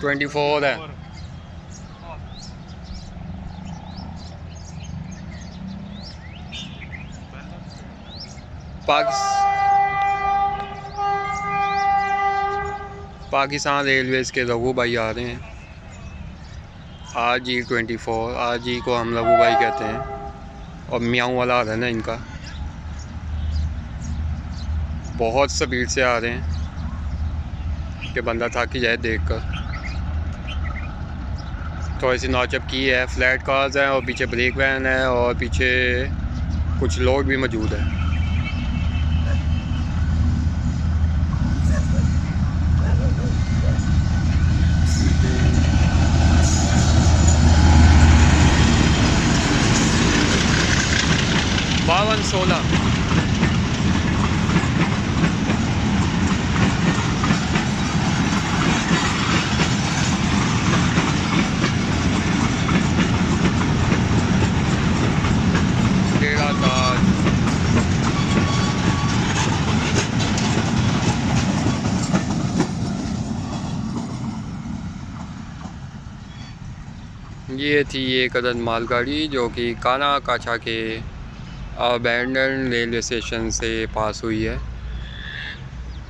24 है। पाकिस्तान रेलवेज़ के लघु भाई आ रहे हैं। RGE-24, RGE को हम लघु भाई कहते हैं। और मियाँ वाला आ रहा है ना इनका, बहुत स्पीड से आ रहे हैं कि बंदा थक ही जाए देखकर। थोड़ी सी नौचप की है, फ्लैट कार्स हैं और पीछे ब्रेक वैन है और पीछे कुछ लोग भी मौजूद हैं। बावन 16 ये थी एक अदद मालगाड़ी जो कि काना काछा के अबैंडन रेलवे स्टेशन से पास हुई है।